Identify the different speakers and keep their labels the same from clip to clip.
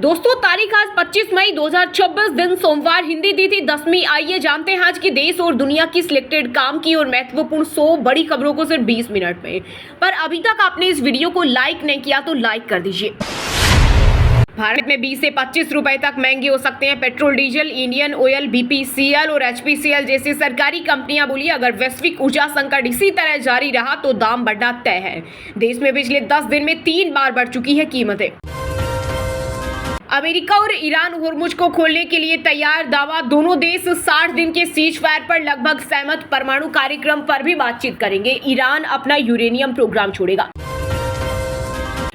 Speaker 1: दोस्तों तारीख आज 25 मई 2026 दिन सोमवार, हिंदी तिथि 10वीं। आइए जानते हैं आज की देश और दुनिया की सिलेक्टेड काम की और महत्वपूर्ण 100 बड़ी खबरों को सिर्फ 20 मिनट में। पर अभी तक आपने इस वीडियो को लाइक नहीं किया तो लाइक कर दीजिए। भारत में 20 से 25 रुपए तक महंगे हो सकते हैं petrol diesel. Indian oil, BPCL और एचपीसीएल जैसी सरकारी कंपनियां बोली, अगर वैश्विक ऊर्जा संकट इसी तरह जारी रहा तो दाम बढ़ना तय है। देश में पिछले 10 दिन में 3 बार बढ़ चुकी है कीमतें। अमेरिका और ईरान होर्मुज को खोलने के लिए तैयार, दावा। दोनों देश 60 दिन के सीज फायर पर लगभग सहमत। परमाणु कार्यक्रम पर भी बातचीत करेंगे। ईरान अपना यूरेनियम प्रोग्राम छोड़ेगा।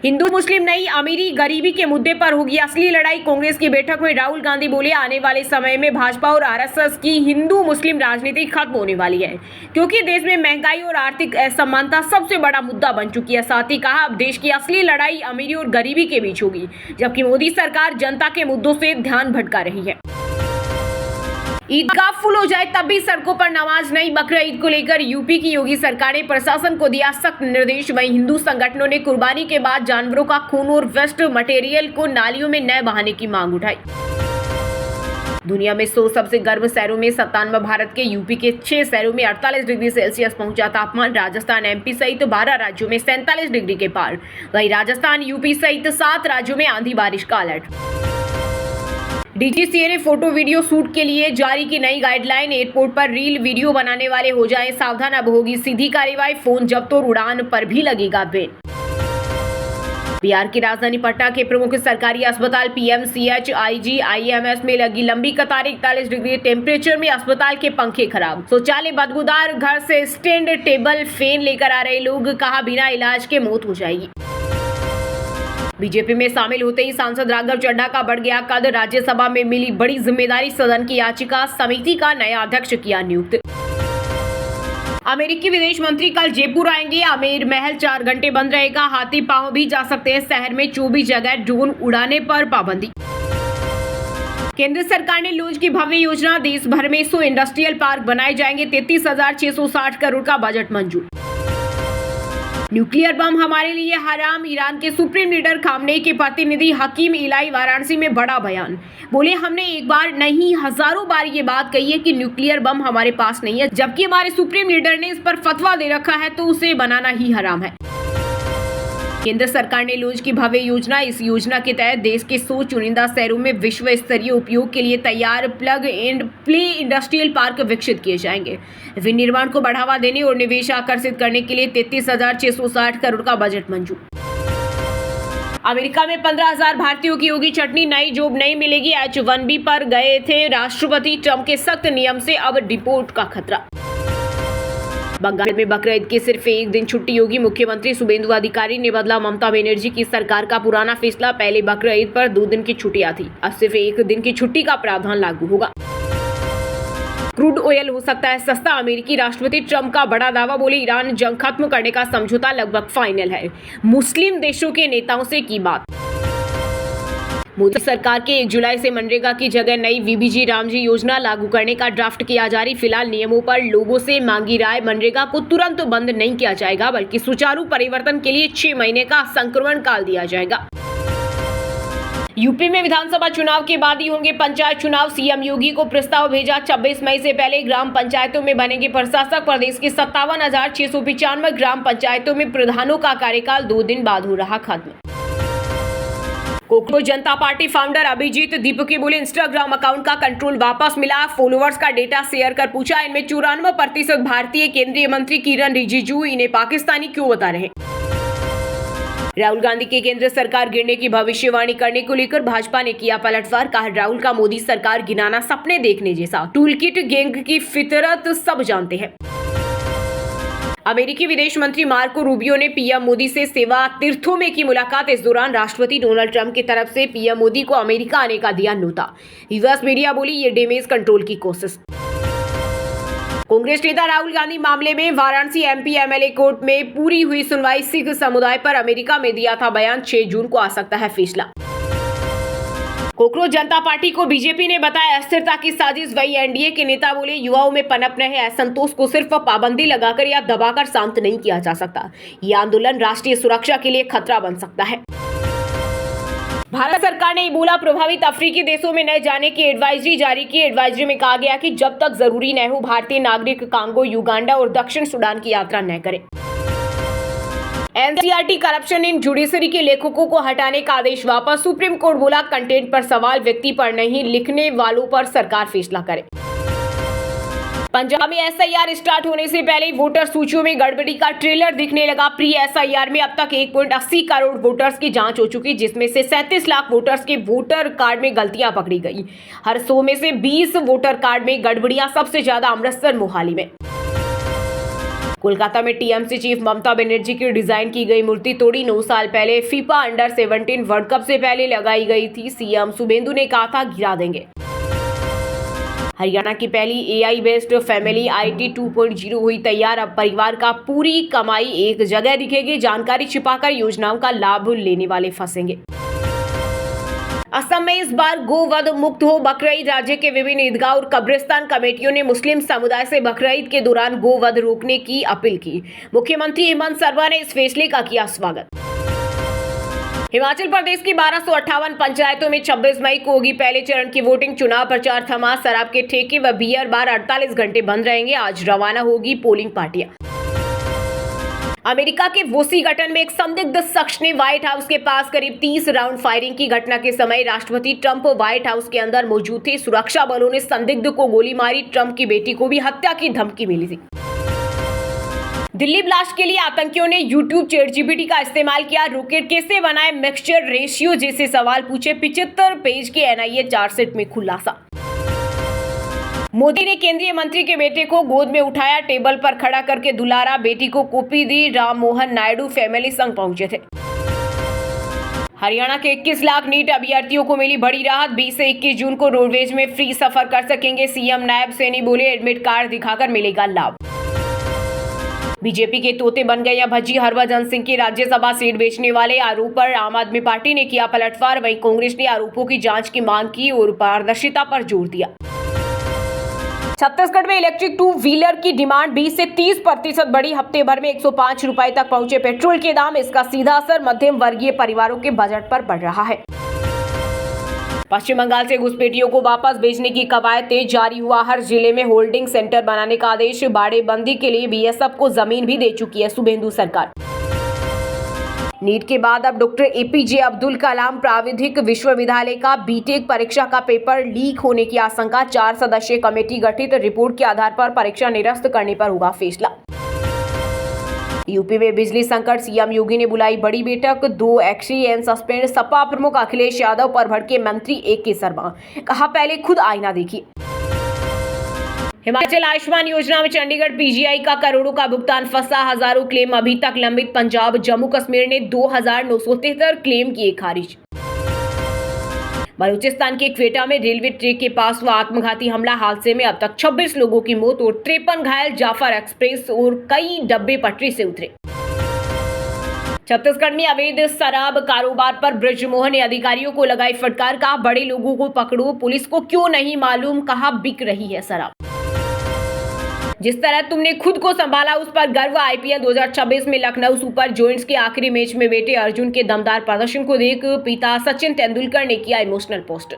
Speaker 1: हिंदू मुस्लिम नहीं, अमीरी गरीबी के मुद्दे पर होगी असली लड़ाई। कांग्रेस की बैठक में राहुल गांधी बोले, आने वाले समय में भाजपा और आरएसएस की हिंदू मुस्लिम राजनीति खत्म होने वाली है, क्योंकि देश में महंगाई और आर्थिक असमानता सबसे बड़ा मुद्दा बन चुकी है। साथ ही कहा, अब देश की असली लड़ाई अमीरी और गरीबी के बीच होगी, जबकि मोदी सरकार जनता के मुद्दों से ध्यान भटका रही है। ईदगाह फुल हो जाए तब भी सड़कों पर नमाज नहीं। बकरा ईद को लेकर यूपी की योगी सरकार ने प्रशासन को दिया सख्त निर्देश। वहीं हिंदू संगठनों ने कुर्बानी के बाद जानवरों का खून और वेस्ट मटेरियल को नालियों में न बहाने की मांग उठाई। दुनिया में 100 सबसे गर्म शहरों में 97 भारत के यूपी के 6 शहरों में 48 डिग्री सेल्सियस पहुंचा तापमान। राजस्थान, एमपी सहित 12 राज्यों में 47 डिग्री के पार। वहीं राजस्थान, यूपी सहित 7 राज्यों में आंधी बारिश का अलर्ट। डीजीसीए ने फोटो वीडियो शूट के लिए जारी की नई गाइडलाइन। एयरपोर्ट पर रील वीडियो बनाने वाले हो जाएं सावधान, अब होगी सीधी कार्रवाई। फोन जब्त और उड़ान पर भी लगेगा बैन। बिहार की राजधानी पटना के प्रमुख सरकारी अस्पताल पीएमसीएच, आईजीआईएमएस में लगी लंबी कतारें। 41 डिग्री टेम्परेचर में अस्पताल के पंखे खराब, शौचालय बदबूदार। घर से स्टैंड टेबल फैन लेकर आ रहे लोग, कहा बिना इलाज के मौत हो जाएगी। बीजेपी में शामिल होते ही सांसद राघव चड्ढा का बढ़ गया कद। राज्यसभा में मिली बड़ी जिम्मेदारी, सदन की याचिका समिति का नया अध्यक्ष किया नियुक्त। अमेरिकी विदेश मंत्री कल जयपुर आएंगे। आमेर महल 4 घंटे बंद रहेगा। हाथी पांव भी जा सकते हैं। शहर में 24 जगह ड्रोन उड़ाने पर पाबंदी। केंद्र सरकार ने लॉज की भव्य योजना, देश भर में 100 इंडस्ट्रियल पार्क बनाए जाएंगे। 33,660 करोड़ का बजट मंजूर। न्यूक्लियर बम हमारे लिए हराम, ईरान के सुप्रीम लीडर खामनेई के प्रतिनिधि हकीम इलाई वाराणसी में बड़ा बयान। बोले, हमने एक बार नहीं हजारों बार ये बात कही है कि न्यूक्लियर बम हमारे पास नहीं है, जबकि हमारे सुप्रीम लीडर ने इस पर फतवा दे रखा है, तो उसे बनाना ही हराम है। केंद्र सरकार ने लॉज की भव्य योजना, इस योजना के तहत देश के 100 चुनिंदा शहरों में विश्व स्तरीय उपयोग के लिए तैयार plug and play industrial park विकसित किए जाएंगे। विनिर्माण को बढ़ावा देने और निवेश आकर्षित करने के लिए 33,660 करोड़ का बजट मंजूर। अमेरिका में 15,000 भारतीयों की होगी चटनी, नई जॉब नहीं मिलेगी। H-1B पर गए थे राष्ट्रपति ट्रंप के सख्त नियम से अब डिपोर्ट का खतरा। बंगाल में बकरीद की सिर्फ एक दिन छुट्टी होगी। मुख्यमंत्री शुभेंदु अधिकारी ने बदला ममता बनर्जी की सरकार का पुराना फैसला। पहले बकरीद पर 2 दिन की छुट्टियां थी, अब सिर्फ 1 दिन की छुट्टी का प्रावधान लागू होगा। क्रूड ऑयल हो सकता है सस्ता, अमेरिकी राष्ट्रपति ट्रंप का बड़ा दावा। बोले, ईरान जंग खत्म करने का समझौता लगभग फाइनल है। मुस्लिम देशों के नेताओं से की बात। मोदी सरकार के 1 जुलाई से मनरेगा की जगह नई वीबीजी रामजी योजना लागू करने का ड्राफ्ट किया जारी। फिलहाल नियमों पर लोगों से मांगी राय। मनरेगा को तुरंत बंद नहीं किया जाएगा, बल्कि सुचारू परिवर्तन के लिए 6 महीने का संक्रमण काल दिया जाएगा। यूपी में विधानसभा चुनाव के बाद ही होंगे पंचायत चुनाव। सीएम योगी को प्रस्ताव भेजा, 26 मई से पहले ग्राम पंचायतों में बनेंगे प्रशासक। प्रदेश के 57,695 ग्राम पंचायतों में प्रधानों का कार्यकाल 2 दिन बाद हो रहा खत्म। कोकरोच जनता पार्टी फाउंडर अभिजीत दीपकी बोले, इंस्टाग्राम अकाउंट का कंट्रोल वापस मिला। फॉलोअर्स का डेटा शेयर कर पूछा, इनमें 94% भारतीय। केंद्रीय मंत्री किरण रिजिजू इन्हें पाकिस्तानी क्यों बता रहे हैं। राहुल गांधी की केंद्र सरकार गिरने की भविष्यवाणी करने को लेकर भाजपा ने किया पलटवार। कहा, राहुल का मोदी सरकार गिनाना सपने देखने जैसा। टूलकिट गैंग की फितरत सब जानते हैं। अमेरिकी विदेश मंत्री मार्को रूबियो ने पीएम मोदी से सेवा तीर्थों में की मुलाकात। इस दौरान राष्ट्रपति डोनाल्ड ट्रंप की तरफ से पीएम मोदी को अमेरिका आने का दिया न्योता। यूएस मीडिया बोली, ये डैमेज कंट्रोल की कोशिश। कांग्रेस नेता राहुल गांधी मामले में वाराणसी एमपी एमएलए कोर्ट में पूरी हुई सुनवाई। सिख समुदाय पर अमेरिका में दिया था बयान, 6 जून को आ सकता है फैसला। कोकरोच जनता पार्टी को बीजेपी ने बताया अस्थिरता की साजिश। वही एनडीए के नेता बोले, युवाओं में पनप रहे असंतोष को सिर्फ पाबंदी लगाकर या दबाकर शांत नहीं किया जा सकता। ये आंदोलन राष्ट्रीय सुरक्षा के लिए खतरा बन सकता है। भारत सरकार ने इबोला प्रभावित अफ्रीकी देशों में न जाने की एडवाइजरी जारी की। एडवाइजरी में कहा गया कि जब तक जरूरी न हो भारतीय नागरिक कांगो, युगांडा और दक्षिण सूडान की यात्रा न करें। एनसीईआरटी करप्शन इन जुडिशरी के लेखकों को हटाने का आदेश वापस। सुप्रीम कोर्ट बोला कंटेंट पर सवाल, व्यक्ति पर नहीं, लिखने वालों पर सरकार फैसला करे। पंजाब में एसआईआर स्टार्ट होने से पहले ही वोटर सूचियों में गड़बड़ी का ट्रेलर दिखने लगा। प्री एसआईआर में अब तक 1.80 करोड़ वोटर्स की जांच हो चुकी, जिसमें से 37 लाख वोटर्स के वोटर कार्ड में गलतियां पकड़ी गई। हर 100 में से 20 वोटर कार्ड में गड़बड़ियां, सबसे ज्यादा अमृतसर, मोहाली में। कोलकाता में टीएमसी चीफ ममता बनर्जी की डिजाइन की गई मूर्ति तोड़ी। 9 साल पहले फीफा अंडर-17 वर्ल्ड कप से पहले लगाई गई थी। सीएम शुभेंदु ने कहा था गिरा देंगे। हरियाणा की पहली एआई बेस्ड फैमिली आईटी 2.0 हुई तैयार। अब परिवार का पूरी कमाई एक जगह दिखेगी। जानकारी छिपाकर योजनाओं का लाभ लेने वाले फंसेंगे। असम में इस बार गोवध मुक्त हो बकरीद। राज्य के विभिन्न ईदगाह और कब्रिस्तान कमेटियों ने मुस्लिम समुदाय से बकरीद के दौरान गोवध रोकने की अपील की। मुख्यमंत्री हेमंत सरवा ने इस फैसले का किया स्वागत। हिमाचल प्रदेश की 1258 पंचायतों में 26 मई को होगी पहले चरण की वोटिंग। चुनाव प्रचार थमा। शराब के ठेके व बियर बार 48 घंटे बंद रहेंगे। आज रवाना होगी पोलिंग पार्टियां। अमेरिका के वॉशिंगटन में एक संदिग्ध शख्स ने व्हाइट हाउस के पास करीब 30 राउंड फायरिंग की। घटना के समय राष्ट्रपति ट्रंप व्हाइट हाउस के अंदर मौजूद थे। सुरक्षा बलों ने संदिग्ध को गोली मारी। ट्रंप की बेटी को भी हत्या की धमकी मिली थी। दिल्ली ब्लास्ट के लिए आतंकियों ने यूट्यूब चैटजीपीटी का इस्तेमाल किया। रॉकेट कैसे बनाए, मिक्सचर रेशियो जैसे सवाल पूछे। 75 पेज के एनआईए चार्जशीट में खुलासा। मोदी ने केंद्रीय मंत्री के बेटे को गोद में उठाया, टेबल पर खड़ा करके दुलारा, बेटी को कॉपी दी। राम मोहन नायडू फैमिली संग पहुंचे थे। हरियाणा के 21 लाख नीट अभ्यर्थियों को मिली बड़ी राहत। 20 से 21 जून को रोडवेज में फ्री सफर कर सकेंगे। सीएम नायब सैनी बोले एडमिट कार्ड दिखाकर मिलेगा लाभ। बीजेपी के तोते बन गए या भज्जी। हरभजन सिंह की राज्यसभा सीट बेचने वाले आरोप पर आम आदमी पार्टी ने किया पलटवार। वहीं कांग्रेस ने आरोपों की जांच की मांग की और पारदर्शिता पर जोर दिया। छत्तीसगढ़ में इलेक्ट्रिक 2 व्हीलर की डिमांड 20 से 30% बढ़ी। हफ्ते भर में 105 रुपए तक पहुंचे पेट्रोल के दाम। इसका सीधा असर मध्यम वर्गीय परिवारों के बजट पर पड़ रहा है। पश्चिम बंगाल से घुसपैठियों को वापस भेजने की कवायद तेज। जारी हुआ। हर जिले में होल्डिंग सेंटर बनाने का आदेश। बाड़ेबंदी के लिए बीएसएफ को जमीन भी दे चुकी है शुभेंदु सरकार। नीट के बाद अब डॉक्टर एपीजे अब्दुल कलाम प्राविधिक विश्वविद्यालय का बीटेक परीक्षा का पेपर लीक होने की आशंका। 4 सदस्यीय कमेटी गठित। रिपोर्ट के आधार पर परीक्षा निरस्त करने पर होगा फैसला। यूपी में बिजली संकट। सीएम योगी ने बुलाई बड़ी बैठक। 2 एक्सीएन सस्पेंड। सपा प्रमुख अखिलेश यादव पर भड़के मंत्री AK शर्मा। कहा पहले खुद आईना देखिए। हिमाचल आयुष्मान योजना में चंडीगढ़ पीजीआई का करोड़ों का भुगतान फंसा। हजारों क्लेम अभी तक लंबित। पंजाब जम्मू कश्मीर ने 2973 क्लेम किए खारिज। बलूचिस्तान के क्वेटा में रेलवे ट्रैक के पास हुआ आत्मघाती हमला। हादसे में अब तक 26 लोगों की मौत और 53 घायल। जाफर एक्सप्रेस और कई डब्बे पटरी से उतरे। छत्तीसगढ़ में अवैध शराब कारोबार पर बृजमोहन ने अधिकारियों को लगाई फटकार। कहा बड़े लोगों को पकड़ो, पुलिस को क्यों नहीं मालूम। कहा बिक रही है शराब। जिस तरह तुमने खुद को संभाला उस पर गर्व। आईपीएल 2026 में लखनऊ सुपर जायंट्स के आखिरी मैच में बेटे अर्जुन के दमदार प्रदर्शन को देख पिता सचिन तेंदुलकर ने किया emotional post.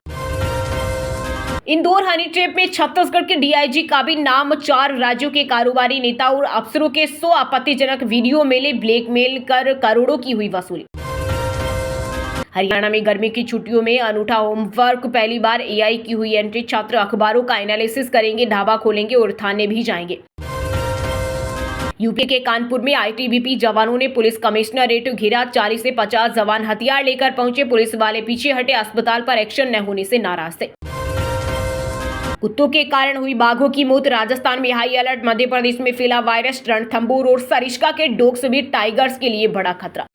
Speaker 1: Indore honey trap में छत्तीसगढ़ के डीआईजी का भी नाम। 4 राज्यों के कारोबारी नेता और अफसरों के 100 आपत्तिजनक वीडियो मिले। ब्लैकमेल कर करोड़ों की हुई वसूली। हरियाणा में गर्मी की छुट्टियों में अनूठा होमवर्क। पहली बार एआई की हुई एंट्री। छात्र अखबारों का एनालिसिस करेंगे, ढाबा खोलेंगे और थाने भी जाएंगे। यूपी के कानपुर में आईटीबीपी जवानों ने पुलिस कमिश्नरेट घेरा। 40 से 50 जवान हथियार लेकर पहुंचे। पुलिस वाले पीछे हटे। अस्पताल पर एक्शन न होने से नाराज थे। कुत्तों के कारण हुई बाघों की मौत। राजस्थान में हाई अलर्ट। मध्य प्रदेश में फैला वायरस। रणथंभौर और सरिस्का के डॉग्स भी टाइगर्स के लिए बड़ा खतरा।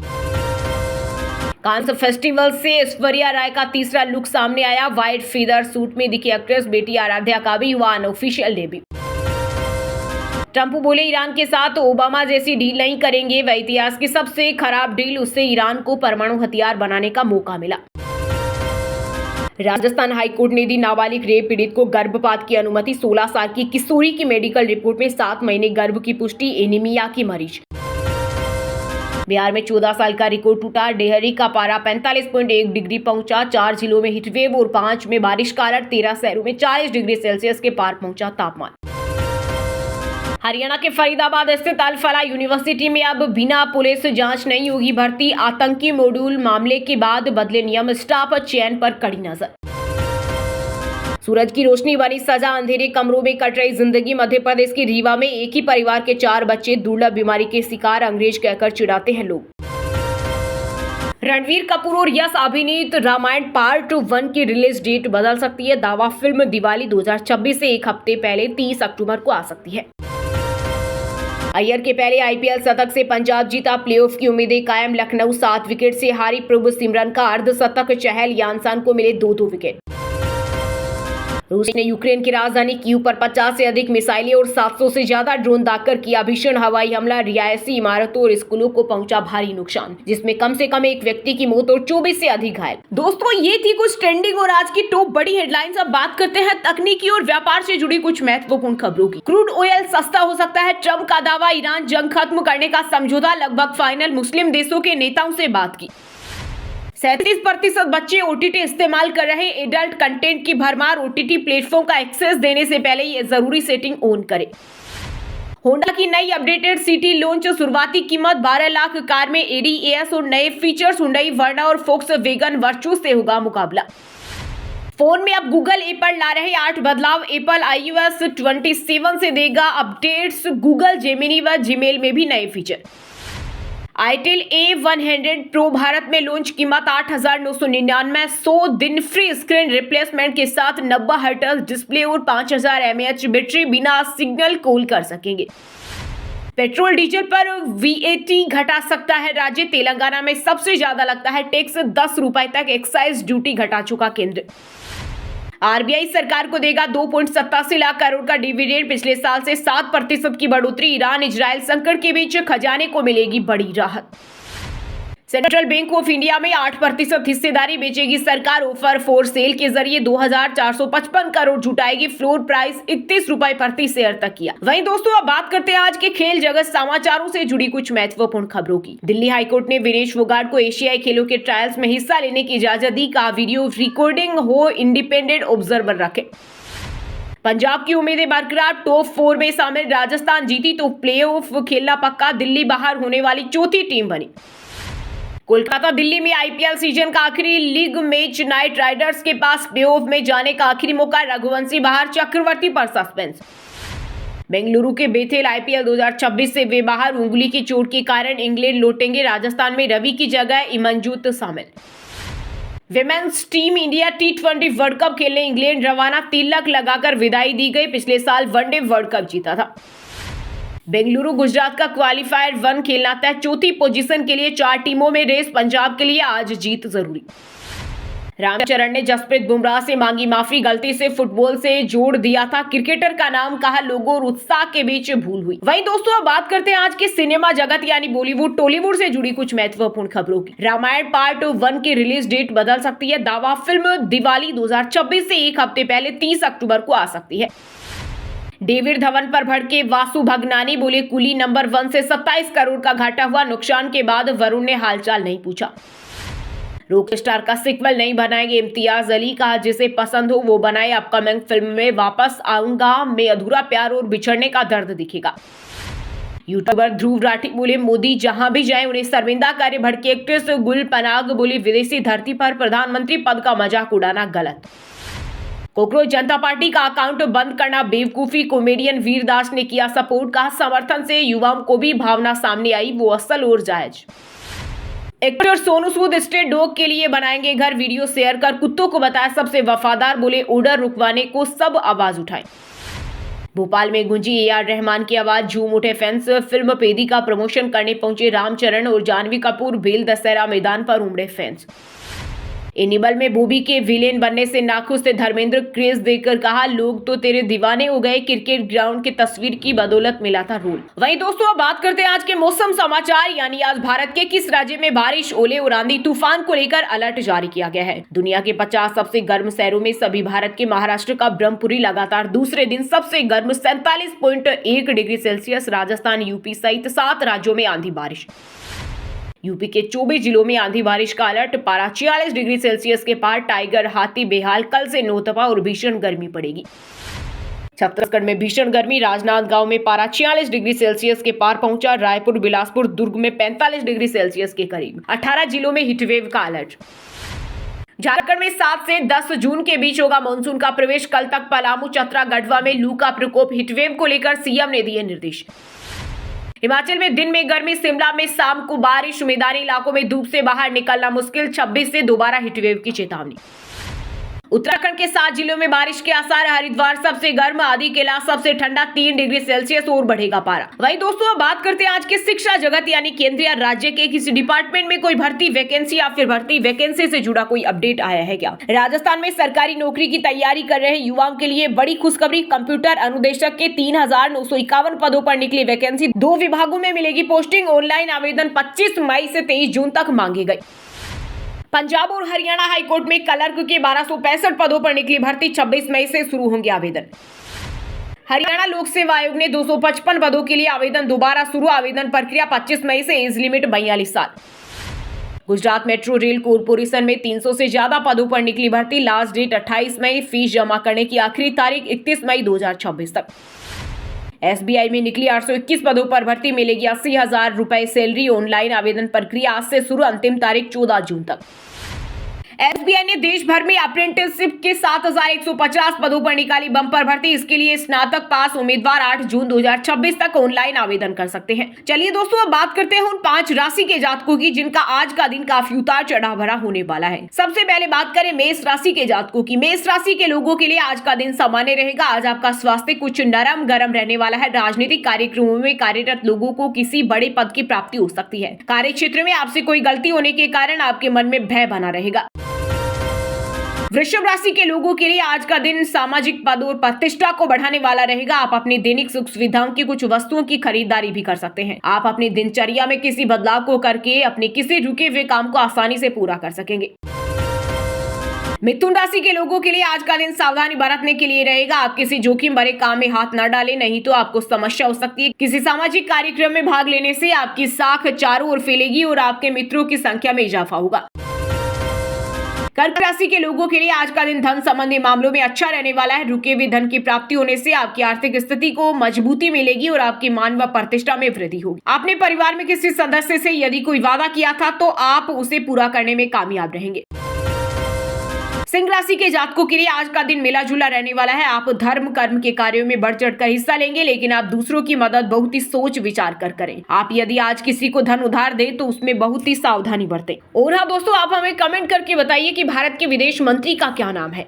Speaker 1: कांस फेस्टिवल से ऐश्वर्या राय का तीसरा लुक सामने आया। व्हाइट फीदर सूट में दिखी एक्ट्रेस। बेटी आराध्या का भी हुआ अनऑफिशियल डेब्यू। ट्रंप बोले ईरान के साथ ओबामा जैसी डील नहीं करेंगे। वह इतिहास की सबसे खराब डील। उससे ईरान को परमाणु हथियार बनाने का मौका मिला। राजस्थान हाईकोर्ट ने दी नाबालिग रेप पीड़ित को गर्भपात की अनुमति। 16 साल की किशोरी की मेडिकल रिपोर्ट में 7 महीने गर्भ की पुष्टि। एनीमिया की मरीज। बिहार में 14 साल का रिकॉर्ड टूटा। डेहरी का पारा 45.1 डिग्री पहुंचा। 4 जिलों में हीटवेव और 5 में बारिश कारण 13 शहरों में 40 डिग्री सेल्सियस के पार पहुंचा तापमान। हरियाणा के फरीदाबाद स्थित अल फलाह यूनिवर्सिटी में अब बिना पुलिस जांच नहीं होगी भर्ती। आतंकी मॉड्यूल मामले के बाद बदले नियम, स्टाफ चयन पर कड़ी नजर। सूरज की रोशनी वाली सजा, अंधेरे कमरों में कट रही जिंदगी। मध्य प्रदेश के रीवा में एक ही परिवार के 4 बच्चे दुर्लभ बीमारी के शिकार, अंग्रेज कहकर चिढ़ाते हैं लोग। रणवीर कपूर और यश अभिनीत रामायण पार्ट 1 की रिलीज डेट बदल सकती है। दावा, फिल्म दिवाली 2026 से एक हफ्ते पहले 30 अक्टूबर को आ सकती है। अय्यर के पहले आईपीएल शतक से पंजाब जीता, प्लेऑफ की उम्मीदें कायम। लखनऊ 7 विकेट से हारी, प्रभु सिमरन का अर्धशतक, चहल यानसान को मिले 2-2 विकेट। रूस ने यूक्रेन की राजधानी कीव पर 50 से अधिक मिसाइलें और 700 से ज्यादा ड्रोन दागकर किया भीषण हवाई हमला। रिहायशी इमारतों और स्कूलों को पहुंचा भारी नुकसान, जिसमें कम से कम एक व्यक्ति की मौत और 24 से अधिक घायल। दोस्तों, ये थी कुछ ट्रेंडिंग और आज की टॉप बड़ी हेडलाइंस। अब बात करते हैं तकनीकी और व्यापार से जुड़ी कुछ महत्वपूर्ण खबरों की। क्रूड ऑयल सस्ता हो सकता है, ट्रंप का दावा। ईरान जंग खत्म करने का समझौता लगभग फाइनल, मुस्लिम देशों के नेताओं से बात की। 37% बच्चे ओटीटी इस्तेमाल कर रहे। एडल्ट कंटेंट की भरमार, ओटीटी प्लेटफॉर्म का एक्सेस देने से पहले ये जरूरी सेटिंग ऑन करें। होंडा की नई अपडेटेड सिटी लॉन्च, शुरुआती कीमत 12 लाख। कार में एडीएस और नए फीचर्स, हुंडई वर्ना और फोक्सवैगन वर्चू से होगा मुकाबला। फोन में अब गूगल एप्पल ला रहे 8 बदलाव। एप्पल iOS 27 से देगा अपडेट्स। गूगल जेमिनी व जीमेल में भी नए feature. Itel A100 pro Bharat में लॉन्च, कीमत 8,999। 100 दिन फ्री स्क्रीन रिप्लेसमेंट के साथ 90 हर्ट्ज डिस्प्ले और 5000 mAh बैटरी, बिना सिग्नल कॉल कर सकेंगे। पेट्रोल डीजल पर VAT घटा सकता है राज्य। तेलंगाना में सबसे ज्यादा लगता है टैक्स, 10 रुपए तक एक्साइज ड्यूटी घटा चुका केंद्र। आरबीआई सरकार को देगा 2.87 लाख करोड़ का डिविडेंड, पिछले साल से 7% की बढ़ोतरी। ईरान इजराइल संकट के बीच खजाने को मिलेगी बड़ी राहत। सेंट्रल बैंक ऑफ इंडिया में 8% हिस्सेदारी बेचेगी सरकार। ऑफर फॉर सेल के जरिए 2455 करोड़ जुटाएगी। फ्लोर प्राइस 31 रुपए प्रति शेयर तक किया। वहीं दोस्तों, अब बात करते हैं आज के खेल जगत समाचारों से जुड़ी कुछ महत्वपूर्ण खबरों की। दिल्ली हाईकोर्ट ने विनेश फोगाट को एशियाई खेलों के ट्रायल्स में हिस्सा लेने की इजाजत दी। का वीडियो रिकॉर्डिंग हो, इंडिपेंडेंट ऑब्जर्वर रखे। पंजाब की उम्मीदें बरकरार, टॉप 4 में शामिल। राजस्थान जीती तो प्लेऑफ खेलना पक्का। दिल्ली बाहर होने वाली चौथी टीम बनी। कोलकाता दिल्ली में आईपीएल सीजन का आखिरी लीग मैच, नाइट राइडर्स के पास प्लेऑफ में जाने का आखिरी मौका। रघुवंशी बाहर, चक्रवर्ती पर सस्पेंस। बेंगलुरु के बेथेल आईपीएल 2026 से वे बाहर, उंगली की चोट के कारण इंग्लैंड लौटेंगे। राजस्थान में रवि की जगह इमनजूत शामिल। Women's team India T20 world cup खेलने इंग्लैंड रवाना। तिलक लगाकर विदाई दी गई, पिछले साल वनडे वर्ल्ड कप जीता था। बेंगलुरु गुजरात का क्वालिफायर 1 खेलना तय, चौथी पोजीशन के लिए 4 टीमों में रेस। पंजाब के लिए आज जीत जरूरी। रामचरण ने जसप्रीत बुमराह से मांगी माफी, गलती से फुटबॉल से जोड़ दिया था। क्रिकेटर का नाम कहा, लोगों और उत्साह के बीच भूल हुई। वहीं दोस्तों, अब बात करते हैं आज के सिनेमा जगत यानी बॉलीवुड टॉलीवुड से जुड़ी कुछ महत्वपूर्ण खबरों की। रामायण पार्ट 1 की रिलीज डेट बदल सकती है। दावा, फिल्म दिवाली 2026 से एक हफ्ते पहले 30 अक्टूबर को आ सकती है। डेविड धवन पर भड़के वासु भगनानी, बोले कुली नंबर 1 से 27 करोड़ का घाटा हुआ। नुकसान के बाद वरुण ने हालचाल नहीं पूछा। रॉकस्टार का सिक्वल नहीं बनाएंगे इम्तियाज अली, कहा जिसे पसंद हो वो बनाए। अपकमिंग फिल्म में वापस आऊंगा में अधूरा प्यार और बिछड़ने का दर्द दिखेगा। यूट्यूबर ध्रुव राठी बोले मोदी जहां भी जाए उन्हें शर्मिंदा करे। भड़की एक्ट्रेस गुल पनाग बोली विदेशी धरती पर प्रधानमंत्री पद का मजाक उड़ाना गलत। कॉकरोच जनता पार्टी का अकाउंट बंद करना बेवकूफी, कॉमेडियन वीरदास ने किया सपोर्ट। कहा समर्थन से युवाओं को भी भावना सामने आई, वो असल और जायज। Actor Sonu Sood stray dog के लिए बनाएंगे घर, वीडियो शेयर कर कुत्तों को बताया सबसे वफादार, बोले ऑर्डर रुकवाने को सब आवाज उठाएं। भोपाल में गूंजी AR रहमान की आवाज, झूम उठे फैंस। फिल्म पेदी का प्रमोशन करने पहुंचे रामचरण और जानवी कपूर, भेल दशहरा मैदान पर उमड़े फैंस। एनिमल में बॉबी के विलेन बनने से नाखुश थे धर्मेंद्र, क्रेज देकर कहा लोग तो तेरे दीवाने हो गए। क्रिकेट ग्राउंड की तस्वीर की बदौलत मिला था रोल। वहीं दोस्तों, अब बात करते हैं आज के मौसम समाचार यानी आज भारत के किस राज्य में बारिश, ओले और आंधी तूफान को लेकर अलर्ट जारी किया गया है। दुनिया के 50 सबसे गर्म शहरों में सभी भारत के महाराष्ट्र का ब्रह्मपुरी लगातार दूसरे दिन सबसे गर्म 47.1 डिग्री सेल्सियस। राजस्थान, यूपी सहित 7 राज्यों में आंधी बारिश। यूपी के 24 जिलों में आंधी बारिश का अलर्ट, पारा 46 डिग्री सेल्सियस के पार, टाइगर हाथी बेहाल, कल से नौतपा और भीषण गर्मी पड़ेगी। छत्तीसगढ़ में भीषण गर्मी, राजनांदगांव में पारा 46 डिग्री सेल्सियस के पार पहुंचा, रायपुर, बिलासपुर, दुर्ग में 45 डिग्री सेल्सियस के करीब। 18 जिलों में हीटवेव का अलर्ट। झारखंड में 7 से 10 जून के बीच होगा मानसून का प्रवेश, कल तक पलामू, चतरा, गढ़वा में लू का प्रकोप, हीटवेव को लेकर सीएम ने दिए निर्देश। हिमाचल में दिन में गर्मी, शिमला में शाम को बारिश, मैदानी इलाकों में धूप से बाहर निकलना मुश्किल, 26 से दोबारा हीटवेव की चेतावनी। उत्तराखंड के 7 जिलों में बारिश के आसार, हरिद्वार सबसे गर्म, आदि केला सबसे ठंडा, 3 डिग्री सेल्सियस और बढ़ेगा पारा। वही दोस्तों, अब बात करते हैं आज के शिक्षा जगत यानी केंद्र या राज्य के किसी डिपार्टमेंट में कोई भर्ती वैकेंसी या फिर भर्ती वैकेंसी से जुड़ा कोई अपडेट आया है क्या। राजस्थान में सरकारी नौकरी की तैयारी कर रहे युवाओं के लिए बड़ी खुशखबरी, कंप्यूटर अनुदेशक के 3951 पदों पर निकली वैकेंसी, 2 विभागों में मिलेगी पोस्टिंग, ऑनलाइन आवेदन 25 मई से 23 जून तक मांगे गए। पंजाब और हरियाणा हाईकोर्ट में क्लर्क के 1265 पदों पर निकली भर्ती, 26 मई से शुरू होंगे आवेदन। हरियाणा लोक सेवा आयोग ने 255 पदों के लिए आवेदन दोबारा शुरू, आवेदन प्रक्रिया 25 मई से, एज लिमिट 42 साल। गुजरात मेट्रो रेल कॉर्पोरेशन में 300 से ज्यादा पदों पर निकली भर्ती, लास्ट डेट 28 मई, फीस जमा करने की आखिरी तारीख 31 मई 2026 तक। एसबीआई में निकली 821 पदों पर भर्ती, मिलेगी 80,000 रुपए सैलरी, ऑनलाइन आवेदन प्रक्रिया आज से शुरू, अंतिम तारीख 14 जून तक। एसबीआई ने देश भर में अप्रेंटिसशिप के 7,150 पदों पर निकाली बम्पर भर्ती, इसके लिए स्नातक पास उम्मीदवार 8 जून 2026 तक ऑनलाइन आवेदन कर सकते हैं। चलिए दोस्तों, अब बात करते हैं उन 5 राशि के जातकों की जिनका आज का दिन काफी उतार चढ़ाव भरा होने वाला है। सबसे पहले बात करें मेष राशि के जातकों की। मेष राशि के लोगों के लिए आज का दिन सामान्य रहेगा। आज आपका स्वास्थ्य कुछ नरम गरम रहने वाला है। राजनीतिक कार्यक्रमों में कार्यरत लोगों को किसी बड़े पद की प्राप्ति हो सकती है। कार्य क्षेत्र में आपसे कोई गलती होने के कारण आपके मन में भय बना रहेगा। वृषभ राशि के लोगों के लिए आज का दिन सामाजिक पद और प्रतिष्ठा को बढ़ाने वाला रहेगा। आप अपनी दैनिक सुख सुविधाओं की कुछ वस्तुओं की खरीदारी भी कर सकते हैं। आप अपनी दिनचर्या में किसी बदलाव को करके अपने किसी रुके हुए काम को आसानी से पूरा कर सकेंगे। मिथुन राशि के लोगों के लिए आज का दिन सावधानी बरतने के लिए रहेगा। आप किसी जोखिम भरे काम में हाथ न डालें, नहीं तो आपको समस्या हो सकती है। किसी सामाजिक कार्यक्रम में भाग लेने से आपकी साख चारों ओर फैलेगी और आपके मित्रों की संख्या में इजाफा होगा। कर्क राशि के लोगों के लिए आज का दिन धन संबंधी मामलों में अच्छा रहने वाला है। रुके हुए धन की प्राप्ति होने से आपकी आर्थिक स्थिति को मजबूती मिलेगी और आपकी मान व प्रतिष्ठा में वृद्धि होगी। आपने परिवार में किसी सदस्य से यदि कोई वादा किया था तो आप उसे पूरा करने में कामयाब रहेंगे। सिंह राशि के जातकों के लिए आज का दिन मिला जुला रहने वाला है। आप धर्म कर्म के कार्यों में बढ़ चढ़कर हिस्सा लेंगे, लेकिन आप दूसरों की मदद बहुत ही सोच विचार कर करें। आप यदि आज किसी को धन उधार दें तो उसमें बहुत ही सावधानी बरतें। और हाँ दोस्तों, आप हमें कमेंट करके बताइए कि भारत के विदेश मंत्री का क्या नाम है।